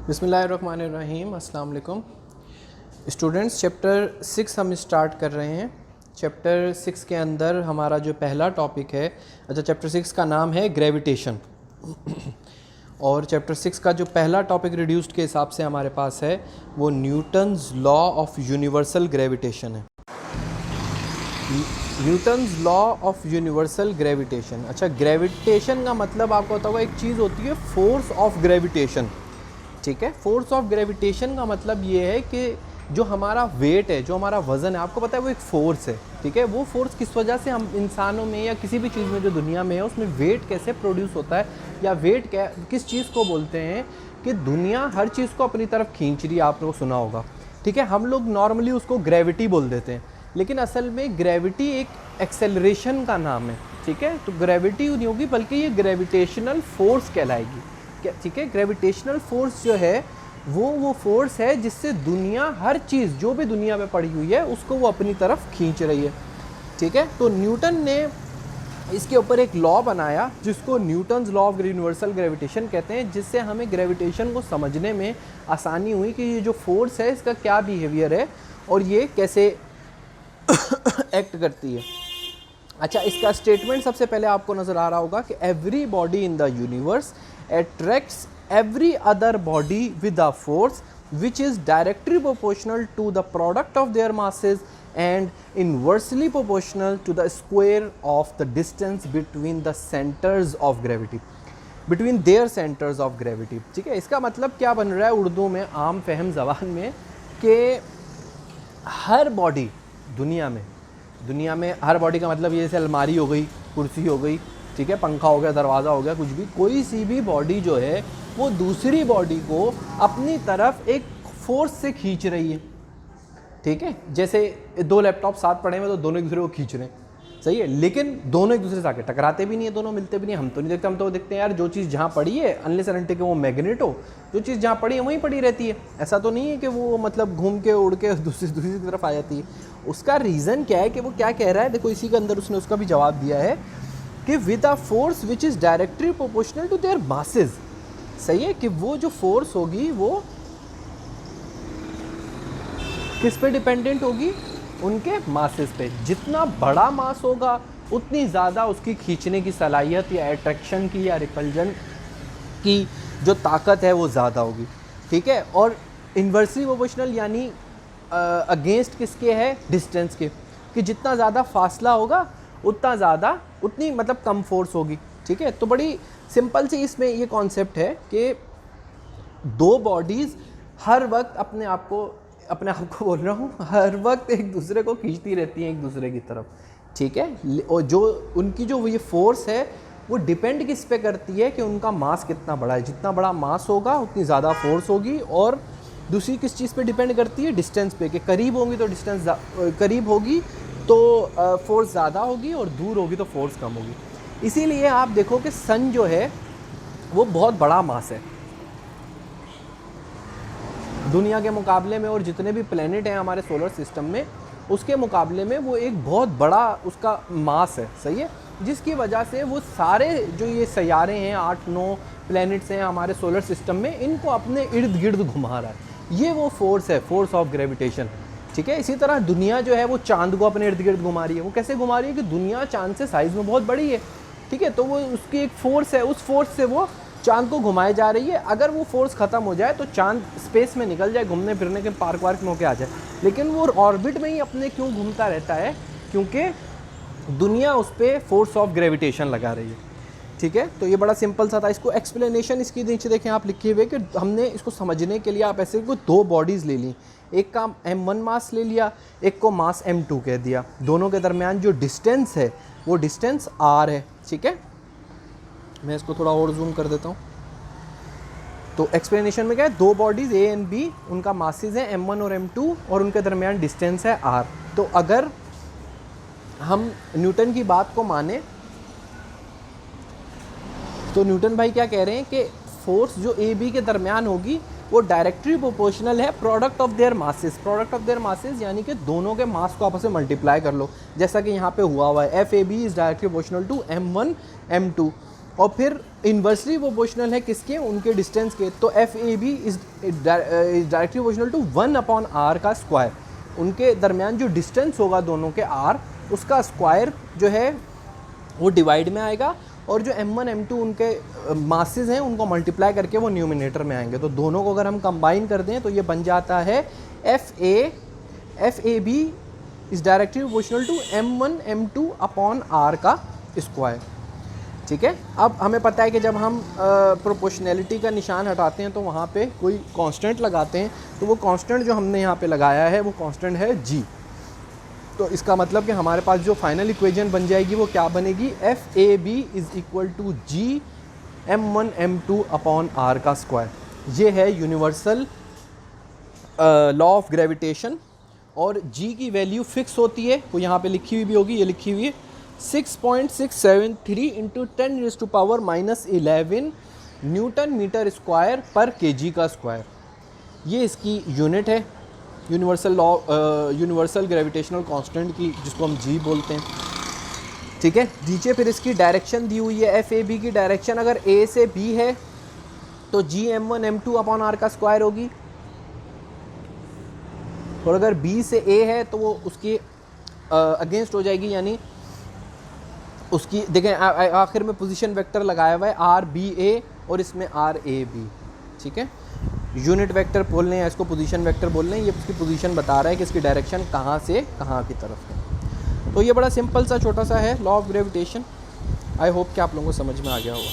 बिस्मिल्लाहिर्रहमानिर्रहीम, अस्सलाम वालेकुम स्टूडेंट्स। चैप्टर 6 हम स्टार्ट कर रहे हैं। चैप्टर 6 के अंदर हमारा जो पहला टॉपिक है, चैप्टर 6 का नाम है ग्रेविटेशन। और चैप्टर 6 का जो पहला टॉपिक रिड्यूस्ड के हिसाब से हमारे पास है वो Newton's law of universal gravitation है। Newton's law of universal gravitation. अच्छा, ग्रेविटेशन का मतलब आपको पता होगा एक चीज़ होती है फोर्स ऑफ ग्रेविटेशन। ठीक है, फोर्स ऑफ ग्रेविटेशन का मतलब ये है कि जो हमारा वेट है, जो हमारा वज़न है, आपको पता है वो एक फ़ोर्स है। ठीक है, वो फोर्स किस वजह से हम इंसानों में या किसी भी चीज़ में जो दुनिया में है उसमें वेट कैसे प्रोड्यूस होता है, या वेट क्या किस चीज़ को बोलते हैं कि दुनिया हर चीज़ को अपनी तरफ खींच रही है। आप लोगों को सुना होगा। ठीक है, हम लोग नॉर्मली उसको ग्रेविटी बोल देते हैं, लेकिन असल में ग्रेविटी एक एक्सेलरेशन का नाम है। ठीक है, तो ग्रेविटी नहीं होगी बल्कि ये ग्रेविटेशनल फोर्स कहलाएगी। ठीक है, ग्रेविटेशनल फोर्स जो है वो फोर्स है जिससे दुनिया हर चीज़ जो भी दुनिया में पड़ी हुई है उसको वो अपनी तरफ खींच रही है। ठीक है, तो न्यूटन ने इसके ऊपर एक लॉ बनाया जिसको Newton's law of universal gravitation कहते हैं, जिससे हमें ग्रेविटेशन को समझने में आसानी हुई कि ये जो फोर्स है इसका क्या बिहेवियर है और ये कैसे एक्ट करती है। अच्छा, इसका स्टेटमेंट सबसे पहले आपको नज़र आ रहा होगा कि every body in the universe attracts every other body with a force which is directly proportional to the product of their masses and inversely proportional to the square of the distance between the centers of gravity, between their centers of gravity। ठीक है, इसका मतलब क्या बन रहा है उर्दू में, आम फहम ज़बान में, कि हर बॉडी दुनिया में हर बॉडी का मतलब ये जैसे अलमारी हो गई, कुर्सी हो गई, ठीक है, पंखा हो गया, दरवाज़ा हो गया, कुछ भी, कोई सी भी बॉडी जो है वो दूसरी बॉडी को अपनी तरफ एक फोर्स से खींच रही है। ठीक है, जैसे दो लैपटॉप साथ पड़े हुए तो दोनों एक दूसरे को खींच रहे हैं, सही है, लेकिन दोनों एक दूसरे से आके टकराते भी नहीं है, दोनों मिलते भी नहीं। हम तो नहीं देखते, हम तो देखते हैं यार जो चीज़ जहाँ पड़ी है अनलेस एंड अनटिल वो मैग्नेट हो, जो चीज़ जहाँ पड़ी है वहीं पड़ी रहती है। ऐसा तो नहीं है कि वो मतलब घूम के उड़ के दूसरी तरफ आ जाती है। उसका रीज़न क्या है कि वो क्या कह रहा है, देखो इसी के अंदर उसने उसका भी जवाब दिया है कि with a force which is directly proportional to their masses. सही है, कि वो जो फोर्स होगी वो किस पे डिपेंडेंट होगी, उनके मासेस पे। जितना बड़ा मास होगा उतनी ज़्यादा उसकी खींचने की सलाहियत या अट्रैक्शन की या रिपल्जन की जो ताकत है वो ज़्यादा होगी। ठीक है, और इन्वर्सली प्रोपोर्शनल यानी अगेंस्ट किसके है, डिस्टेंस के, कि जितना ज़्यादा फासला होगा उतनी मतलब कम फोर्स होगी। ठीक है, तो बड़ी सिंपल सी इसमें ये कॉन्सेप्ट है कि दो बॉडीज़ हर वक्त अपने आप को बोल रहा हूँ, हर वक्त एक दूसरे को खींचती रहती हैं एक दूसरे की तरफ। ठीक है, और जो उनकी जो ये फोर्स है वो डिपेंड किस पे करती है कि उनका मास कितना बड़ा है। जितना बड़ा मास होगा उतनी ज़्यादा फोर्स होगी। और दूसरी किस चीज़ पे डिपेंड करती है, डिस्टेंस पे, कि करीब होंगी तो डिस्टेंस करीब होगी तो फोर्स ज़्यादा होगी और दूर होगी तो फोर्स कम होगी। इसीलिए आप देखो कि सन जो है वो बहुत बड़ा मास है दुनिया के मुकाबले में, और जितने भी प्लेनेट हैं हमारे सोलर सिस्टम में उसके मुकाबले में वो एक बहुत बड़ा उसका मास है। सही है, जिसकी वजह से वो सारे जो ये सैयारे हैं, 8-9 प्लैनेट्स हैं हमारे सोलर सिस्टम में, इनको अपने इर्द गिर्द घुमा रहा है। ये वो फोर्स है, फोर्स ऑफ ग्रेविटेशन। ठीक है, इसी तरह दुनिया जो है वो चांद को अपने इर्द गिर्द घुमा रही है। वो कैसे घुमा रही है कि दुनिया चांद से साइज़ में बहुत बड़ी है। ठीक है, तो वो उसकी एक फोर्स है, उस फोर्स से वो चांद को घुमाए जा रही है। अगर वो फोर्स ख़त्म हो जाए तो चांद स्पेस में निकल जाए, घूमने फिरने के पार्क वार्क में होके आ जाए, लेकिन वो ऑर्बिट में ही अपने क्यों घूमता रहता है, क्योंकि दुनिया उस पर फोर्स ऑफ ग्रेविटेशन लगा रही है। ठीक है, तो ये बड़ा सिंपल सा था। इसको एक्सप्लेनेशन इसकी नीचे देखें आप लिखे हुए कि हमने इसको समझने के लिए आप ऐसे कोई दो बॉडीज़ ले ली, एक का m1 मास ले लिया, एक को मास m2 कह दिया, दोनों के दरमियान जो डिस्टेंस है वो डिस्टेंस r है। ठीक है, मैं इसको थोड़ा और जूम कर देता हूँ। तो एक्सप्लेनेशन में क्या है, दो बॉडीज़ a एंड b, उनका मासेस है m1 और m2 और उनके दरमियान डिस्टेंस है r। तो अगर हम न्यूटन की बात को माने तो न्यूटन भाई क्या कह रहे हैं कि फोर्स जो ए बी के दरमियान होगी वो डायरेक्टली प्रोपोर्शनल है product of their masses. Product of their masses यानी कि दोनों के मास को आपस में मल्टीप्लाई कर लो, जैसा कि यहाँ पे हुआ है। F A B is directly proportional to m1 m2। और फिर इन्वर्सली प्रोपोर्शनल है किसके, उनके डिस्टेंस के। तो F A B is directly proportional to 1/r का स्क्वायर। उनके दरमियान जो डिस्टेंस होगा दोनों के r, उसका स्क्वायर जो है वो डिवाइड में आएगा, और जो m1 m2 उनके मासेस हैं उनको मल्टीप्लाई करके वो न्यूमिनेटर में आएंगे। तो दोनों को अगर हम कंबाइन कर दें तो ये बन जाता है F A B is directly proportional to m1 m2 upon r का स्क्वायर। ठीक है, अब हमें पता है कि जब हम प्रोपोर्शनैलिटी का निशान हटाते हैं तो वहाँ पे कोई कांस्टेंट लगाते हैं, तो वो कांस्टेंट जो हमने यहाँ पे लगाया है वो कांस्टेंट है g। तो इसका मतलब कि हमारे पास जो फाइनल इक्वेशन बन जाएगी वो क्या बनेगी, F A B is equal to G m1 m2 upon r का स्क्वायर। ये है यूनिवर्सल लॉ ऑफ ग्रेविटेशन। और g की वैल्यू फिक्स होती है, वो यहाँ पे लिखी हुई भी होगी, ये लिखी हुई है 6.673 इंटू 10⁻⁻11 न्यूटन मीटर स्क्वायर पर kg का स्क्वायर। ये इसकी यूनिट है यूनिवर्सल ग्रेविटेशनल कांस्टेंट की, जिसको हम g बोलते हैं। ठीक है, नीचे फिर इसकी डायरेक्शन दी हुई है, एफ ए बी की डायरेक्शन अगर a से b है तो g m1 m2 upon r का स्क्वायर होगी, और अगर b से a है तो वो उसकी अगेंस्ट हो जाएगी, यानी उसकी देखें आखिर में पोजीशन वेक्टर लगाया हुआ है आर बी ए और इसमें आर ए बी। ठीक है, यूनिट वेक्टर बोल रहे हैं, इसको पोजीशन वेक्टर बोल रहे हैं। ये उसकी पोजीशन बता रहा है कि इसकी डायरेक्शन कहाँ से कहाँ की तरफ है। तो ये बड़ा सिंपल सा छोटा सा है law of gravitation. I hope कि आप लोगों को समझ में आ गया होगा।